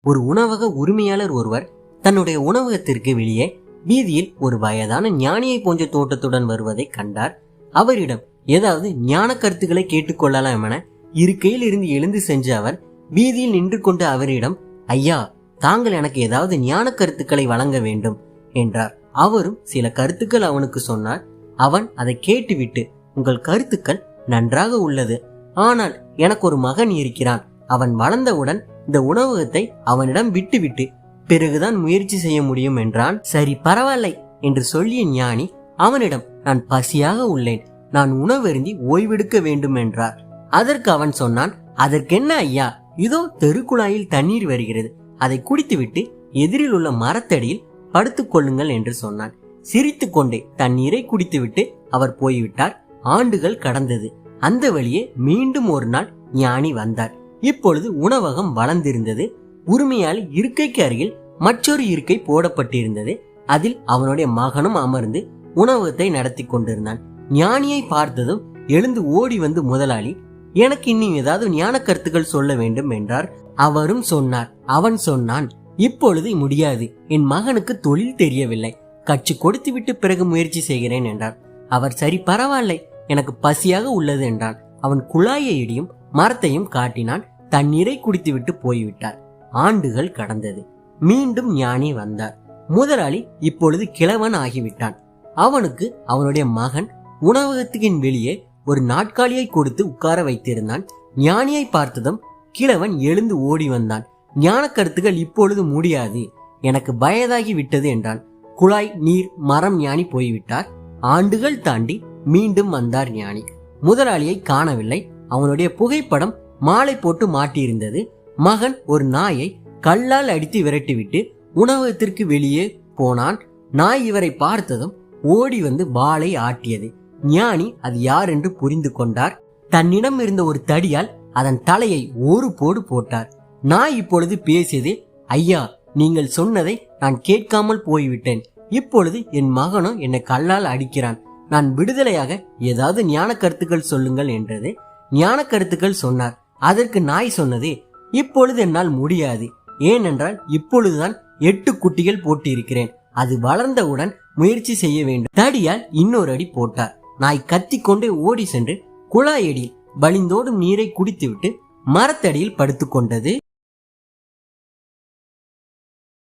ஒரு உணவக உரிமையாளர் ஒருவர் தன்னுடைய உணவகத்திற்கு வெளியே வீதியில் ஒரு வயதான ஞானியை போன்ற தோட்டத்துடன் வருவதை கண்டார். அவரிடம் ஏதாவது ஞான கருத்துக்களை கேட்டுக்கொள்ளலாம் என இருக்கையில் இருந்து எழுந்து சென்ற அவர் வீதியில் நின்று கொண்டு அவரிடம், ஐயா, தாங்கள் எனக்கு ஏதாவது ஞான கருத்துக்களை வழங்க வேண்டும் என்றார். அவரும் சில கருத்துக்கள் அவனுக்கு சொன்னார். அவன் அதை கேட்டுவிட்டு, உங்கள் கருத்துக்கள் நன்றாக உள்ளது, ஆனால் எனக்கு ஒரு மகன் இருக்கிறான். அவன் வளர்ந்தவுடன் இந்த உணவகத்தை அவனிடம் விட்டுவிட்டு பிறகுதான் முயற்சி செய்ய முடியும் என்றான். சரி, பரவாயில்லை என்று சொல்லிய ஞானி அவனிடம், நான் பசியாக உள்ளேன், நான் உணவருந்தி ஓய்வெடுக்க வேண்டும் என்றார். அதற்கு அவன் சொன்னான், அதற்கென்ன ஐயா, இதோ தெருக்குழாயில் தண்ணீர் வருகிறது, அதை குடித்துவிட்டு எதிரில் உள்ள மரத்தடியில் படுத்துக் கொள்ளுங்கள் என்று சொன்னான். சிரித்து கொண்டே தண்ணீரை குடித்துவிட்டு அவர் போய்விட்டார். ஆண்டுகள் கடந்தது. அந்த வழியே மீண்டும் ஒரு நாள் ஞானி வந்தார். இப்பொழுது உணவகம் வளர்ந்திருந்தது. உரிமையாளி இருக்கைக்கு அருகில் மற்றொரு இருக்கை போடப்பட்டிருந்தது. அதில் அவனுடைய மகனும் அமர்ந்து உணவகத்தை நடத்தி கொண்டிருந்தான். ஞானியை பார்த்ததும் எழுந்து ஓடி வந்து, முதலாளி, எனக்கு இன்னும் ஏதாவது ஞான கருத்துக்கள் சொல்ல வேண்டும் என்றார். அவரும் சொன்னார். அவன் சொன்னான், இப்பொழுது முடியாது, என் மகனுக்கு தொழில் தெரியவில்லை, கற்றுக் கொடுத்து விட்டு பிறகு முயற்சி செய்கிறேன் என்றார். அவர், சரி, பரவாயில்லை, எனக்கு பசியாக உள்ளது என்றான். அவன் குழாயையும் மரத்தையும் காட்டினான். தண்ணீரை குடித்துவிட்டு போய்விட்டார். ஆண்டுகள் கடந்தது. மீண்டும் ஞானி வந்தார். முதலாளி இப்பொழுது கிழவன் ஆகிவிட்டான். அவனுக்கு அவனுடைய மகன் உணவகத்தின் வெளியே ஒரு நாட்காலியை கொடுத்து உட்கார வைத்திருந்தான். ஞானியை பார்த்ததும் கிழவன் எழுந்து ஓடி வந்தான். ஞான கருத்துக்கள் இப்பொழுது முடியாது, எனக்கு வயதாகி விட்டது என்றான். குழாய், நீர், மரம் ஞானி போய்விட்டார். ஆண்டுகள் தாண்டி மீண்டும் வந்தார் ஞானி. முதலாளியை காணவில்லை. அவனுடைய புகைப்படம் மாலை போட்டு மாட்டியிருந்தது. மகன் ஒரு நாயை கல்லால் அடித்து விரட்டிவிட்டு உணவகத்திற்கு வெளியே போனான். நாய் இவரை பார்த்ததும் ஓடி வந்து வாளை ஆட்டியது. ஞானி அது யார் என்று புரிந்து கொண்டார். தன்னிடம் இருந்த ஒரு தடியால் அதன் தலையை ஒரு போடு போட்டார். நாய் இப்பொழுது பேசியது, ஐயா, நீங்கள் சொன்னதை நான் கேட்காமல் போய்விட்டேன். இப்பொழுது என் மகனும் என்னை கல்லால் அடிக்கிறான். நான் விடுதலையாக ஏதாவது ஞான கருத்துக்கள் சொல்லுங்கள் என்றது. ஞான கருத்துக்கள் சொன்னார். அதற்கு நாய் சொன்னது, இப்பொழுது என்னால் முடியாது, ஏனென்றால் இப்பொழுதுதான் 8 குட்டிகள் போட்டிருக்கிறேன், அது வளர்ந்தவுடன் முயற்சி செய்ய வேண்டும். தடியால் இன்னொரு அடி போட்டார். நாய் கத்திக்கொண்டே ஓடி சென்று குழாயடியில் வழிந்தோடும் நீரை குடித்துவிட்டு மரத்தடியில் படுத்துக் கொண்டது.